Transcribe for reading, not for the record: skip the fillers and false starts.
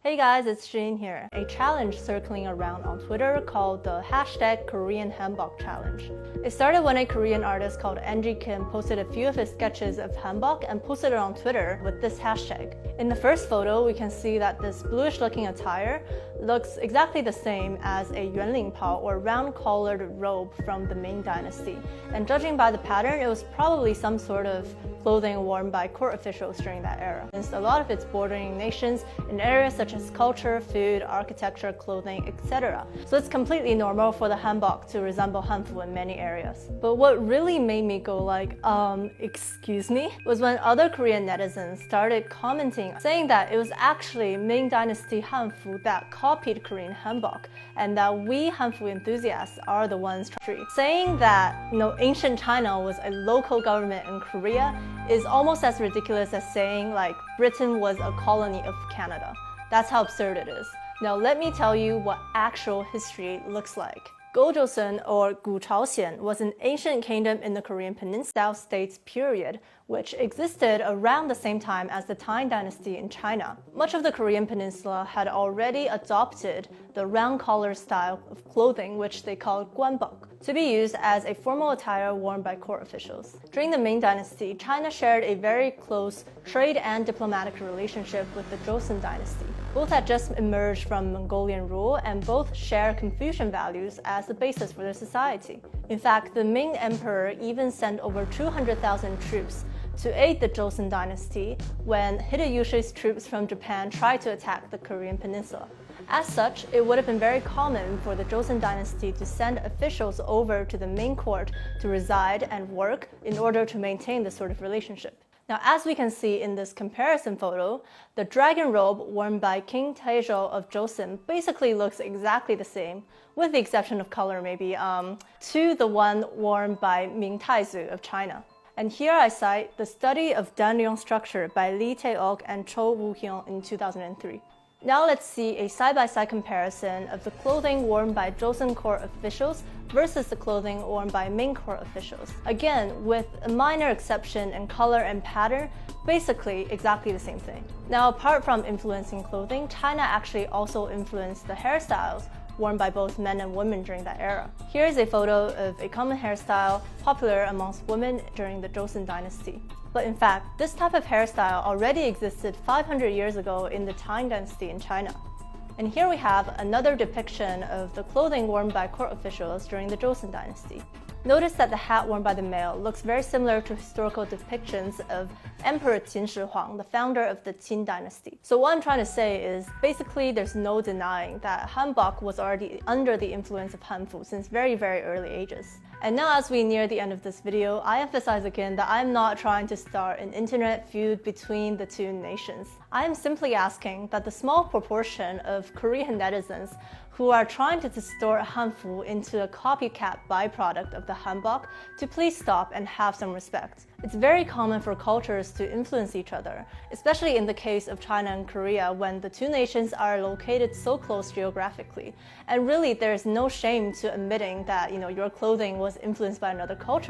Hey guys, it's Jean here. A challenge circling around on Twitter called the hashtag Korean Hanbok Challenge. It started when a Korean artist called Angie Kim posted a few of his sketches of hanbok and posted it on Twitter with this hashtag. In the first photo, we can see that this bluish-looking attire looks exactly the same as a yuanlingpao or round-collared robe from the Ming Dynasty. And judging by the pattern, it was probably some sort of clothing worn by court officials during that era, since a lot of its bordering nations in areas such as culture, food, architecture, clothing, etc. So it's completely normal for the hanbok to resemble hanfu in many areas. But what really made me go like, excuse me, was when other Korean netizens started commenting saying that it was actually Ming Dynasty hanfu that copied Korean hanbok, and that we hanfu enthusiasts are the ones saying that ancient China was a local government in Korea is almost as ridiculous as saying like Britain was a colony of Canada. That's how absurd it is. Now let me tell you what actual history looks like. Go-Joseon or Gu Chaoxian was an ancient kingdom in the Korean Peninsula States period, which existed around the same time as the Tang Dynasty in China. Much of the Korean peninsula had already adopted the round collar style of clothing, which they called guanbok, to be used as a formal attire worn by court officials. During the Ming Dynasty, China shared a very close trade and diplomatic relationship with the Joseon Dynasty. Both had just emerged from Mongolian rule, and both share Confucian values as the basis for their society. In fact, the Ming Emperor even sent over 200,000 troops to aid the Joseon Dynasty when Hideyushi's troops from Japan tried to attack the Korean peninsula. As such, it would have been very common for the Joseon Dynasty to send officials over to the Ming court to reside and work in order to maintain this sort of relationship. Now, as we can see in this comparison photo, the dragon robe worn by King Taizhou of Joseon basically looks exactly the same, with the exception of color maybe, to the one worn by Ming Taizu of China. And here I cite the study of Danryong structure by Lee Tae-ok and Cho Woo-hyun in 2003. Now let's see a side-by-side comparison of the clothing worn by Joseon court officials versus the clothing worn by Ming court officials. Again, with a minor exception in color and pattern, basically exactly the same thing. Now, apart from influencing clothing, China actually also influenced the hairstyles worn by both men and women during that era. Here is a photo of a common hairstyle popular amongst women during the Joseon Dynasty. But in fact, this type of hairstyle already existed 500 years ago in the Tang Dynasty in China. And here we have another depiction of the clothing worn by court officials during the Joseon Dynasty. Notice that the hat worn by the male looks very similar to historical depictions of Emperor Qin Shi Huang, the founder of the Qin Dynasty. So what I'm trying to say is basically there's no denying that hanbok was already under the influence of hanfu since very, very early ages. And now as we near the end of this video, I emphasize again that I'm not trying to start an internet feud between the two nations. I am simply asking that the small proportion of Korean netizens who are trying to distort hanfu into a copycat byproduct of the hanbok to please stop and have some respect. It's very common for cultures to influence each other, especially in the case of China and Korea when the two nations are located so close geographically. And really, there's no shame to admitting that your clothing was influenced by another culture.